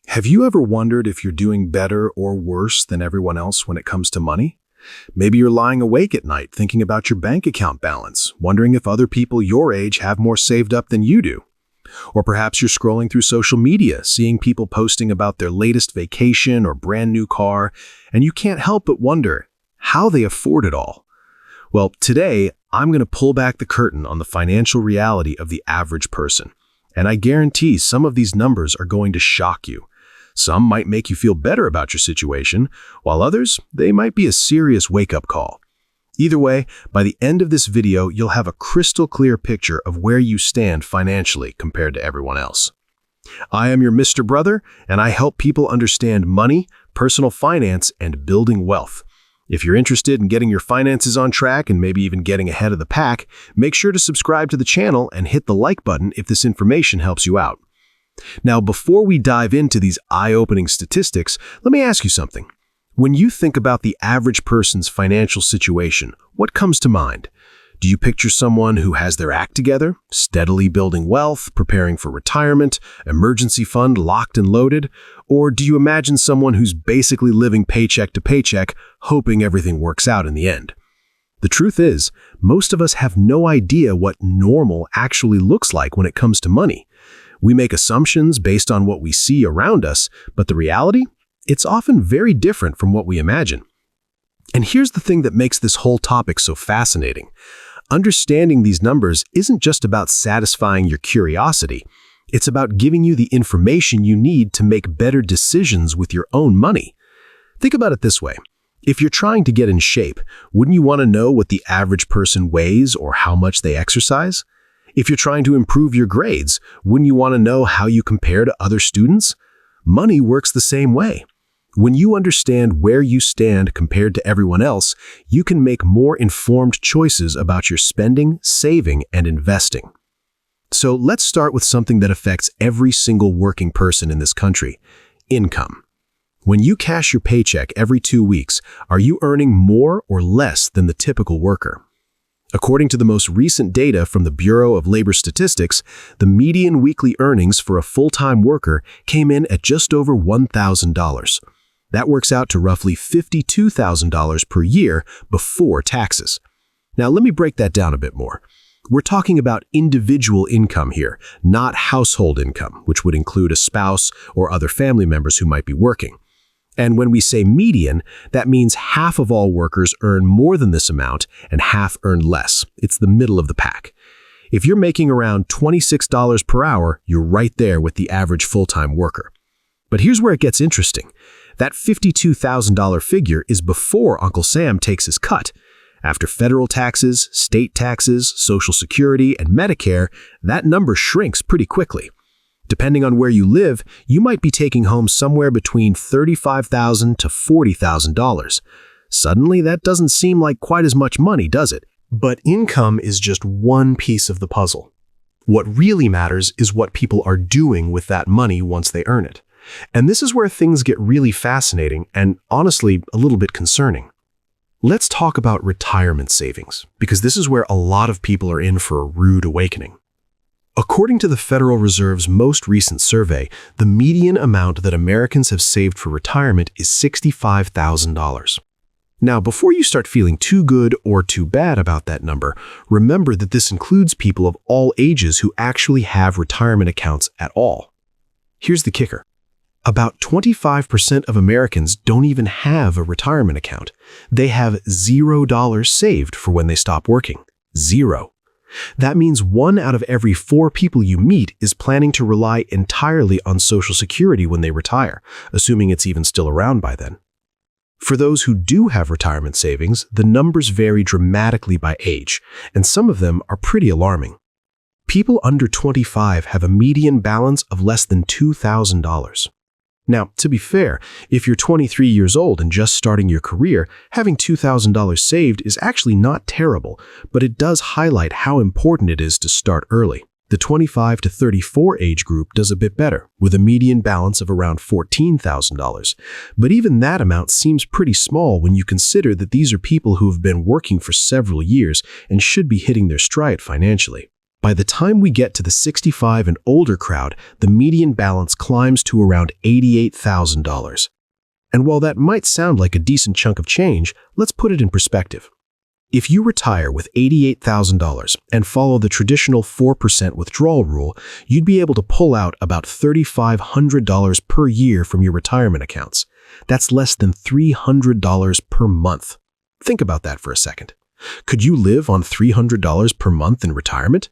Have you ever wondered if you're doing better or worse than everyone else when it comes to money? Maybe you're lying awake at night thinking about your bank account balance, wondering if other people your age have more saved up than you do. Or perhaps you're scrolling through social media, seeing people posting about their latest vacation or brand new car, and you can't help but wonder how they afford it all. Well, today, I'm going to pull back the curtain on the financial reality of the average person. And I guarantee some of these numbers are going to shock you. Some might make you feel better about your situation, while others, they might be a serious wake-up call. Either way, by the end of this video, you'll have a crystal clear picture of where you stand financially compared to everyone else. I am your Mr. Brother, and I help people understand money, personal finance, and building wealth. If you're interested in getting your finances on track and maybe even getting ahead of the pack, make sure to subscribe to the channel and hit the like button if this information helps you out. Now, before we dive into these eye-opening statistics, let me ask you something. When you think about the average person's financial situation, what comes to mind? Do you picture someone who has their act together, steadily building wealth, preparing for retirement, emergency fund locked and loaded? Or do you imagine someone who's basically living paycheck to paycheck, hoping everything works out in the end? The truth is, most of us have no idea what normal actually looks like when it comes to money. We make assumptions based on what we see around us, but the reality? It's often very different from what we imagine. And here's the thing that makes this whole topic so fascinating. Understanding these numbers isn't just about satisfying your curiosity. It's about giving you the information you need to make better decisions with your own money. Think about it this way. If you're trying to get in shape, wouldn't you want to know what the average person weighs or how much they exercise? If you're trying to improve your grades, wouldn't you want to know how you compare to other students? Money works the same way. When you understand where you stand compared to everyone else, you can make more informed choices about your spending, saving, and investing. So let's start with something that affects every single working person in this country: income. When you cash your paycheck every 2 weeks, are you earning more or less than the typical worker? According to the most recent data from the Bureau of Labor Statistics, the median weekly earnings for a full-time worker came in at just over $1,000. That works out to roughly $52,000 per year before taxes. Now, let me break that down a bit more. We're talking about individual income here, not household income, which would include a spouse or other family members who might be working. And when we say median, that means half of all workers earn more than this amount and half earn less. It's the middle of the pack. If you're making around $26 per hour, you're right there with the average full-time worker. But here's where it gets interesting. That $52,000 figure is before Uncle Sam takes his cut. After federal taxes, state taxes, Social Security, and Medicare, that number shrinks pretty quickly. Depending on where you live, you might be taking home somewhere between $35,000 to $40,000. Suddenly, that doesn't seem like quite as much money, does it? But income is just one piece of the puzzle. What really matters is what people are doing with that money once they earn it. And this is where things get really fascinating and, honestly, a little bit concerning. Let's talk about retirement savings, because this is where a lot of people are in for a rude awakening. According to the Federal Reserve's most recent survey, the median amount that Americans have saved for retirement is $65,000. Now, before you start feeling too good or too bad about that number, remember that this includes people of all ages who actually have retirement accounts at all. Here's the kicker. About 25% of Americans don't even have a retirement account. They have $0 saved for when they stop working. Zero. That means 1 out of every 4 people you meet is planning to rely entirely on Social Security when they retire, assuming it's even still around by then. For those who do have retirement savings, the numbers vary dramatically by age, and some of them are pretty alarming. People under 25 have a median balance of less than $2,000. Now, to be fair, if you're 23 years old and just starting your career, having $2,000 saved is actually not terrible, but it does highlight how important it is to start early. The 25 to 34 age group does a bit better, with a median balance of around $14,000. But even that amount seems pretty small when you consider that these are people who have been working for several years and should be hitting their stride financially. By the time we get to the 65 and older crowd, the median balance climbs to around $88,000. And while that might sound like a decent chunk of change, let's put it in perspective. If you retire with $88,000 and follow the traditional 4% withdrawal rule, you'd be able to pull out about $3,500 per year from your retirement accounts. That's less than $300 per month. Think about that for a second. Could you live on $300 per month in retirement?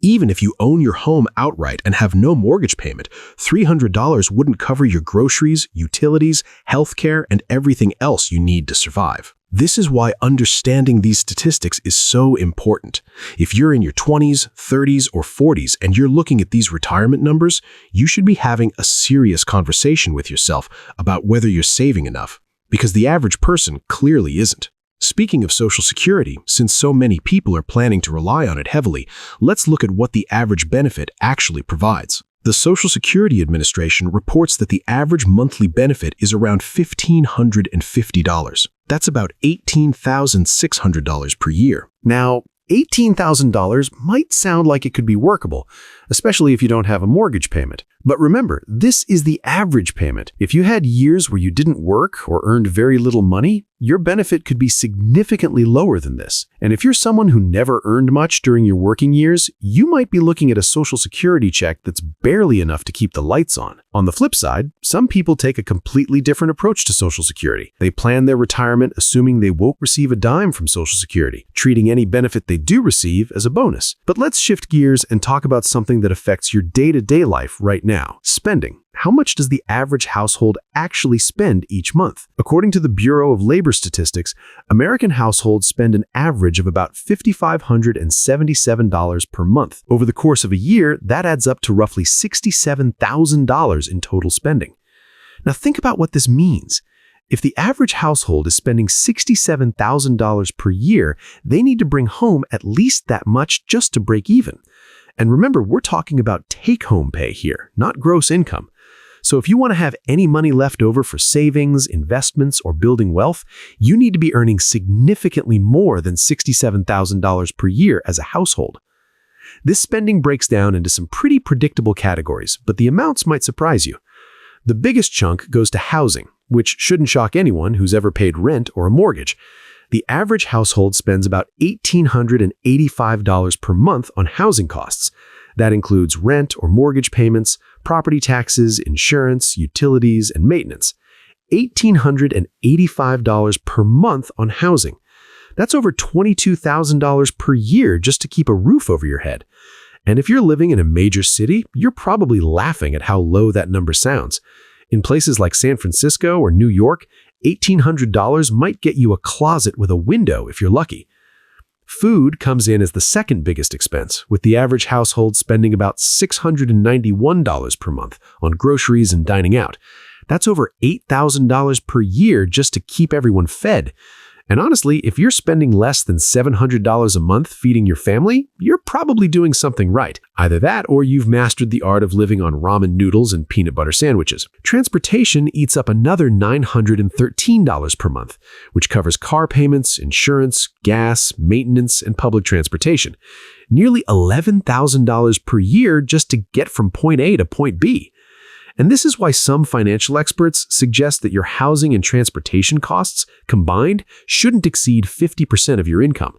Even if you own your home outright and have no mortgage payment, $300 wouldn't cover your groceries, utilities, healthcare, and everything else you need to survive. This is why understanding these statistics is so important. If you're in your 20s, 30s, or 40s and you're looking at these retirement numbers, you should be having a serious conversation with yourself about whether you're saving enough, because the average person clearly isn't. Speaking of Social Security, since so many people are planning to rely on it heavily, let's look at what the average benefit actually provides. The Social Security Administration reports that the average monthly benefit is around $1,550. That's about $18,600 per year. Now, $18,000 might sound like it could be workable, especially if you don't have a mortgage payment. But remember, this is the average payment. If you had years where you didn't work or earned very little money, your benefit could be significantly lower than this. And if you're someone who never earned much during your working years, you might be looking at a Social Security check that's barely enough to keep the lights on. On the flip side, some people take a completely different approach to Social Security. They plan their retirement assuming they won't receive a dime from Social Security, treating any benefit they do receive as a bonus. But let's shift gears and talk about something that affects your day-to-day life right now: spending. How much does the average household actually spend each month? According to the Bureau of Labor Statistics, American households spend an average of about $5,577 per month. Over the course of a year, that adds up to roughly $67,000 in total spending. Now think about what this means. If the average household is spending $67,000 per year, they need to bring home at least that much just to break even. And remember, we're talking about take-home pay here, not gross income. So if you want to have any money left over for savings, investments, or building wealth, you need to be earning significantly more than $67,000 per year as a household. This spending breaks down into some pretty predictable categories, but the amounts might surprise you. The biggest chunk goes to housing, which shouldn't shock anyone who's ever paid rent or a mortgage. The average household spends about $1,885 per month on housing costs. That includes rent or mortgage payments, property taxes, insurance, utilities, and maintenance. $1,885 per month on housing. That's over $22,000 per year just to keep a roof over your head. And if you're living in a major city, you're probably laughing at how low that number sounds. In places like San Francisco or New York, $1,800 might get you a closet with a window if you're lucky. Food comes in as the second biggest expense, with the average household spending about $691 per month on groceries and dining out. That's over $8,000 per year just to keep everyone fed. And honestly, if you're spending less than $700 a month feeding your family, you're probably doing something right. Either that or you've mastered the art of living on ramen noodles and peanut butter sandwiches. Transportation eats up another $913 per month, which covers car payments, insurance, gas, maintenance, and public transportation. Nearly $11,000 per year just to get from point A to point B. And this is why some financial experts suggest that your housing and transportation costs combined shouldn't exceed 50% of your income.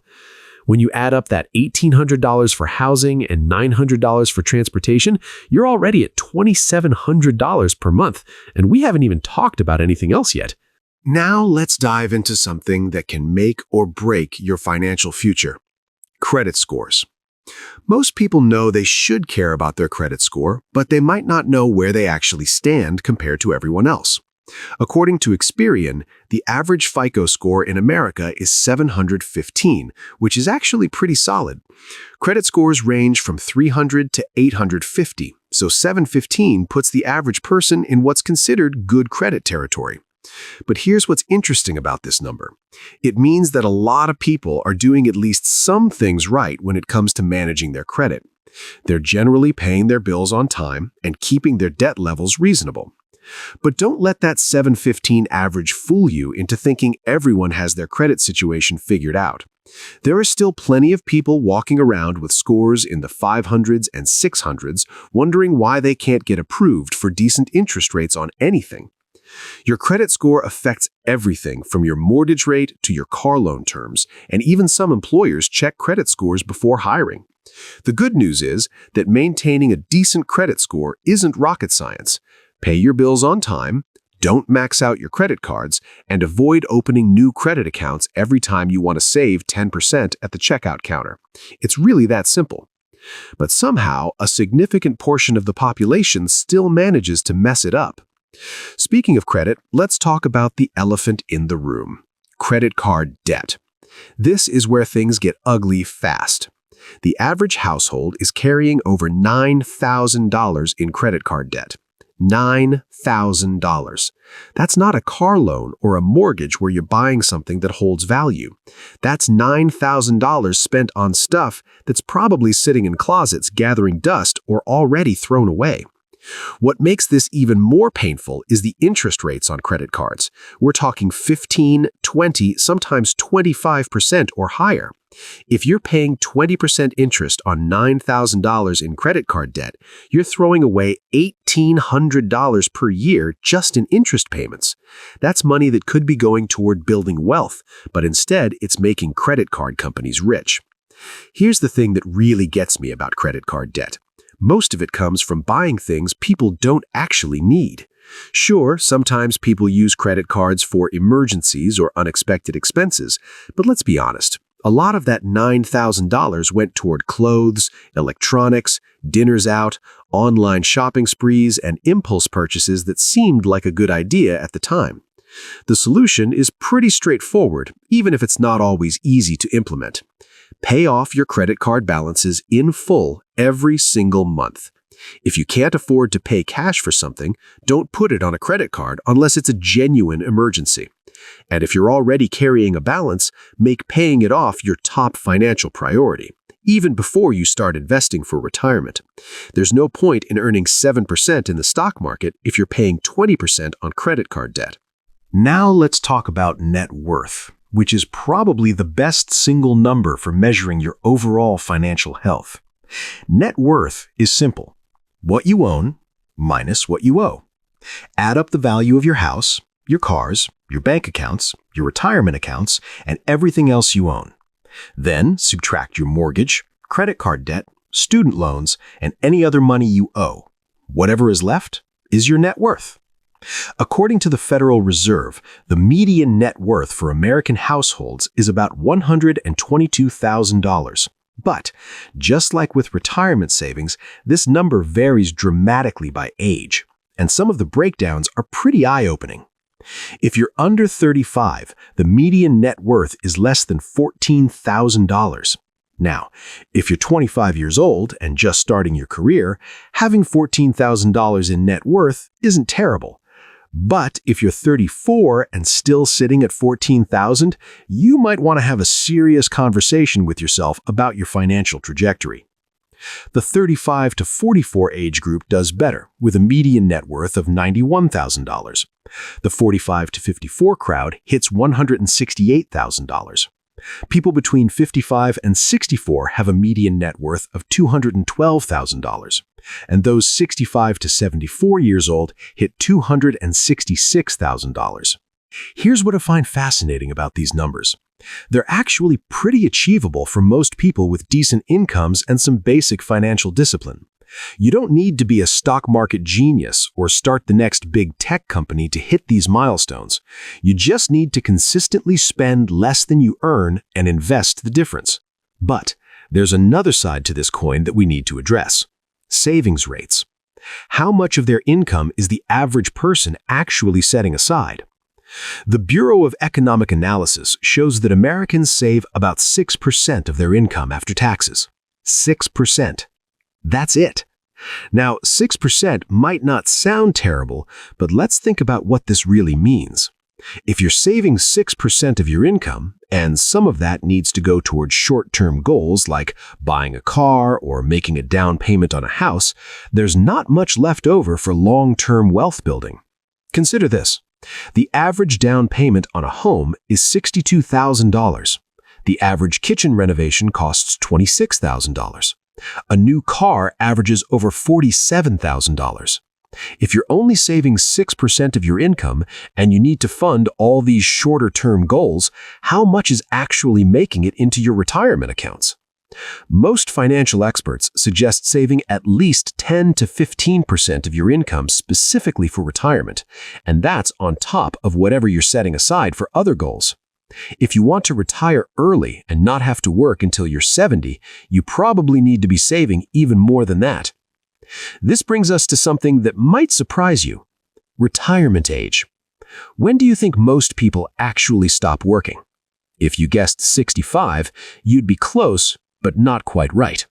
When you add up that $1,800 for housing and $900 for transportation, you're already at $2,700 per month, and we haven't even talked about anything else yet. Now let's dive into something that can make or break your financial future: credit scores. Most people know they should care about their credit score, but they might not know where they actually stand compared to everyone else. According to Experian, the average FICO score in America is 715, which is actually pretty solid. Credit scores range from 300 to 850, so 715 puts the average person in what's considered good credit territory. But here's what's interesting about this number. It means that a lot of people are doing at least some things right when it comes to managing their credit. They're generally paying their bills on time and keeping their debt levels reasonable. But don't let that 715 average fool you into thinking everyone has their credit situation figured out. There are still plenty of people walking around with scores in the 500s and 600s, wondering why they can't get approved for decent interest rates on anything. Your credit score affects everything from your mortgage rate to your car loan terms, and even some employers check credit scores before hiring. The good news is that maintaining a decent credit score isn't rocket science. Pay your bills on time, don't max out your credit cards, and avoid opening new credit accounts every time you want to save 10% at the checkout counter. It's really that simple. But somehow, a significant portion of the population still manages to mess it up. Speaking of credit, let's talk about the elephant in the room: credit card debt. This is where things get ugly fast. The average household is carrying over $9,000 in credit card debt. $9,000. That's not a car loan or a mortgage where you're buying something that holds value. That's $9,000 spent on stuff that's probably sitting in closets gathering dust or already thrown away. What makes this even more painful is the interest rates on credit cards. We're talking 15, 20, sometimes 25% or higher. If you're paying 20% interest on $9,000 in credit card debt, you're throwing away $1,800 per year just in interest payments. That's money that could be going toward building wealth, but instead it's making credit card companies rich. Here's the thing that really gets me about credit card debt. Most of it comes from buying things people don't actually need. Sure, sometimes people use credit cards for emergencies or unexpected expenses, but let's be honest. A lot of that $9,000 went toward clothes, electronics, dinners out, online shopping sprees, and impulse purchases that seemed like a good idea at the time. The solution is pretty straightforward, even if it's not always easy to implement. Pay off your credit card balances in full every single month. If you can't afford to pay cash for something, don't put it on a credit card unless it's a genuine emergency. And if you're already carrying a balance, make paying it off your top financial priority, even before you start investing for retirement. There's no point in earning 7% in the stock market if you're paying 20% on credit card debt. Now let's talk about net worth, which is probably the best single number for measuring your overall financial health. Net worth is simple: what you own minus what you owe. Add up the value of your house, your cars, your bank accounts, your retirement accounts, and everything else you own. Then subtract your mortgage, credit card debt, student loans, and any other money you owe. Whatever is left is your net worth. According to the Federal Reserve, the median net worth for American households is about $122,000. But, just like with retirement savings, this number varies dramatically by age, and some of the breakdowns are pretty eye-opening. If you're under 35, the median net worth is less than $14,000. Now, if you're 25 years old and just starting your career, having $14,000 in net worth isn't terrible. But if you're 34 and still sitting at $14,000, you might want to have a serious conversation with yourself about your financial trajectory. The 35 to 44 age group does better, with a median net worth of $91,000. The 45 to 54 crowd hits $168,000. People between 55 and 64 have a median net worth of $212,000, and those 65 to 74 years old hit $266,000. Here's what I find fascinating about these numbers. They're actually pretty achievable for most people with decent incomes and some basic financial discipline. You don't need to be a stock market genius or start the next big tech company to hit these milestones. You just need to consistently spend less than you earn and invest the difference. But there's another side to this coin that we need to address: savings rates. How much of their income is the average person actually setting aside? The Bureau of Economic Analysis shows that Americans save about 6% of their income after taxes. 6%. That's it. Now, 6% might not sound terrible, but let's think about what this really means. If you're saving 6% of your income, and some of that needs to go towards short-term goals like buying a car or making a down payment on a house, there's not much left over for long-term wealth building. Consider this. The average down payment on a home is $62,000. The average kitchen renovation costs $26,000. A new car averages over $47,000. If you're only saving 6% of your income and you need to fund all these shorter-term goals, how much is actually making it into your retirement accounts? Most financial experts suggest saving at least 10 to 15% of your income specifically for retirement, and that's on top of whatever you're setting aside for other goals. If you want to retire early and not have to work until you're 70, you probably need to be saving even more than that. This brings us to something that might surprise you: retirement age. When do you think most people actually stop working? If you guessed 65, you'd be close, but not quite right.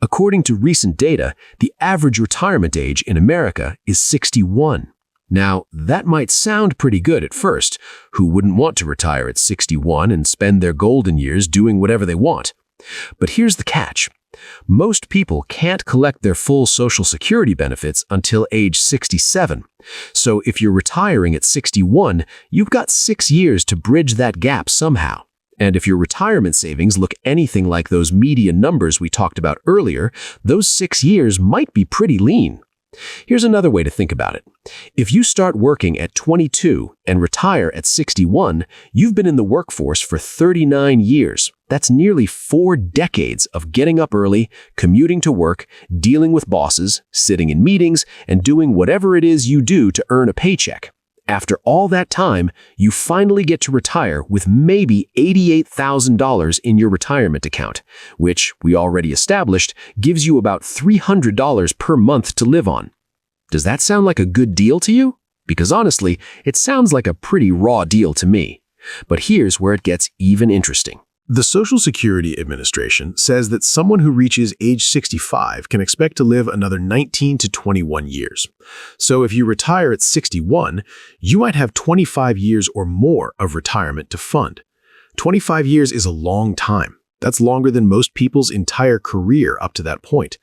According to recent data, the average retirement age in America is 61. Now, that might sound pretty good at first. Who wouldn't want to retire at 61 and spend their golden years doing whatever they want? But here's the catch. Most people can't collect their full Social Security benefits until age 67. So if you're retiring at 61, you've got 6 years to bridge that gap somehow. And if your retirement savings look anything like those median numbers we talked about earlier, those 6 years might be pretty lean. Here's another way to think about it. If you start working at 22 and retire at 61, you've been in the workforce for 39 years. That's nearly 4 decades of getting up early, commuting to work, dealing with bosses, sitting in meetings, and doing whatever it is you do to earn a paycheck. After all that time, you finally get to retire with maybe $88,000 in your retirement account, which, we already established, gives you about $300 per month to live on. Does that sound like a good deal to you? Because honestly, it sounds like a pretty raw deal to me. But here's where it gets even interesting. The Social Security Administration says that someone who reaches age 65 can expect to live another 19 to 21 years. So if you retire at 61, you might have 25 years or more of retirement to fund. 25 years is a long time. That's longer than most people's entire career up to that point.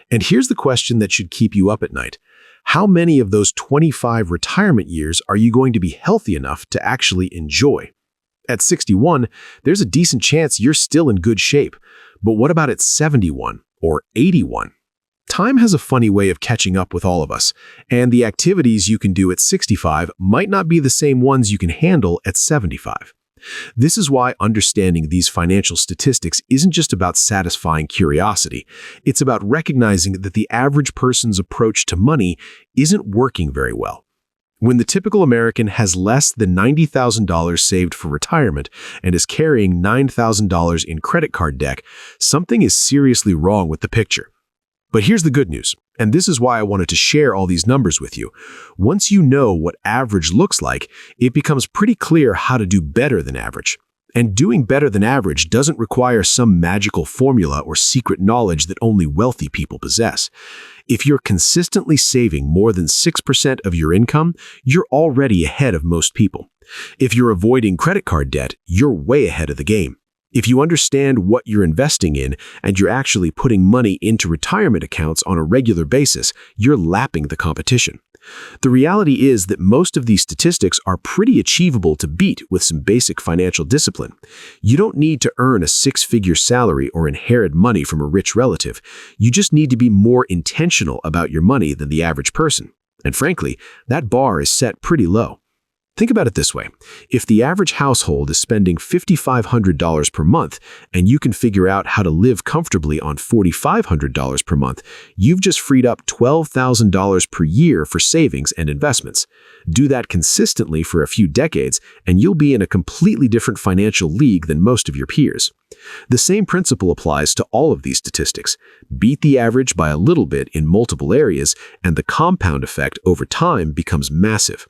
And here's the question that should keep you up at night. How many of those 25 retirement years are you going to be healthy enough to actually enjoy? At 61, there's a decent chance you're still in good shape. But what about at 71 or 81? Time has a funny way of catching up with all of us, and the activities you can do at 65 might not be the same ones you can handle at 75. This is why understanding these financial statistics isn't just about satisfying curiosity. It's about recognizing that the average person's approach to money isn't working very well. When the typical American has less than $90,000 saved for retirement and is carrying $9,000 in credit card debt, something is seriously wrong with the picture. But here's the good news, and this is why I wanted to share all these numbers with you. Once you know what average looks like, it becomes pretty clear how to do better than average. And doing better than average doesn't require some magical formula or secret knowledge that only wealthy people possess. If you're consistently saving more than 6% of your income, you're already ahead of most people. If you're avoiding credit card debt, you're way ahead of the game. If you understand what you're investing in and you're actually putting money into retirement accounts on a regular basis, you're lapping the competition. The reality is that most of these statistics are pretty achievable to beat with some basic financial discipline. You don't need to earn a 6-figure salary or inherit money from a rich relative. You just need to be more intentional about your money than the average person. And frankly, that bar is set pretty low. Think about it this way. If the average household is spending $5,500 per month and you can figure out how to live comfortably on $4,500 per month, you've just freed up $12,000 per year for savings and investments. Do that consistently for a few decades and you'll be in a completely different financial league than most of your peers. The same principle applies to all of these statistics. Beat the average by a little bit in multiple areas and the compound effect over time becomes massive.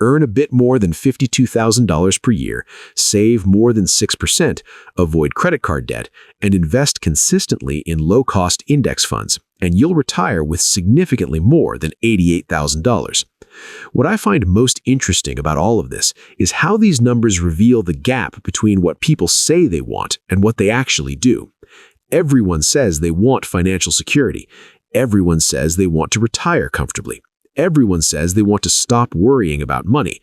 Earn a bit more than $52,000 per year, save more than 6%, avoid credit card debt, and invest consistently in low-cost index funds, and you'll retire with significantly more than $88,000. What I find most interesting about all of this is how these numbers reveal the gap between what people say they want and what they actually do. Everyone says they want financial security. Everyone says they want to retire comfortably. Everyone says they want to stop worrying about money,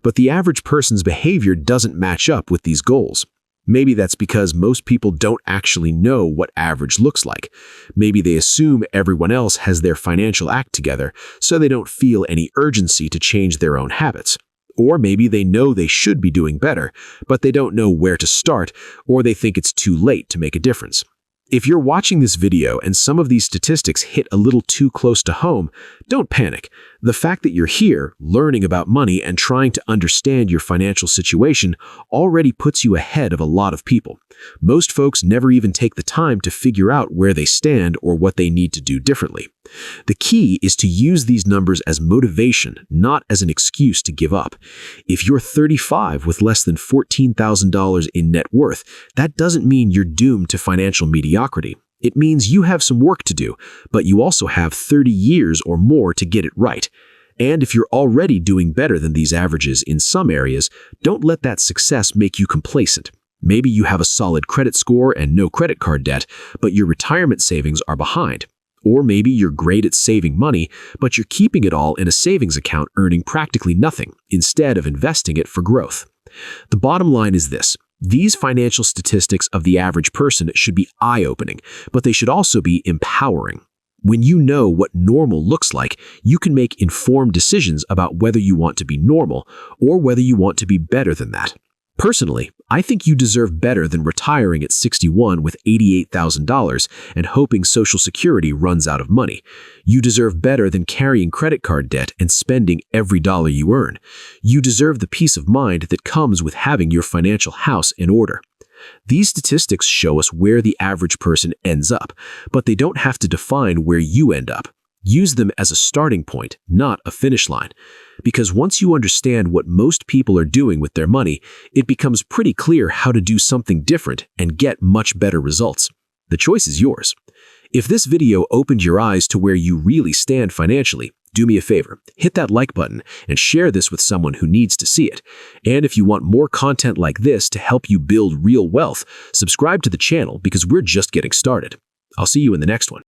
but the average person's behavior doesn't match up with these goals. Maybe that's because most people don't actually know what average looks like. Maybe they assume everyone else has their financial act together, so they don't feel any urgency to change their own habits. Or maybe they know they should be doing better, but they don't know where to start, or they think it's too late to make a difference. If you're watching this video and some of these statistics hit a little too close to home, don't panic. The fact that you're here, learning about money and trying to understand your financial situation already puts you ahead of a lot of people. Most folks never even take the time to figure out where they stand or what they need to do differently. The key is to use these numbers as motivation, not as an excuse to give up. If you're 35 with less than $14,000 in net worth, that doesn't mean you're doomed to financial mediocrity. It means you have some work to do, but you also have 30 years or more to get it right. And if you're already doing better than these averages in some areas, don't let that success make you complacent. Maybe you have a solid credit score and no credit card debt, but your retirement savings are behind. Or maybe you're great at saving money, but you're keeping it all in a savings account earning practically nothing, instead of investing it for growth. The bottom line is this. These financial statistics of the average person should be eye-opening, but they should also be empowering. When you know what normal looks like, you can make informed decisions about whether you want to be normal or whether you want to be better than that. Personally, I think you deserve better than retiring at 61 with $88,000 and hoping Social Security runs out of money. You deserve better than carrying credit card debt and spending every dollar you earn. You deserve the peace of mind that comes with having your financial house in order. These statistics show us where the average person ends up, but they don't have to define where you end up. Use them as a starting point, not a finish line. Because once you understand what most people are doing with their money, it becomes pretty clear how to do something different and get much better results. The choice is yours. If this video opened your eyes to where you really stand financially, do me a favor, hit that like button and share this with someone who needs to see it. And if you want more content like this to help you build real wealth, subscribe to the channel because we're just getting started. I'll see you in the next one.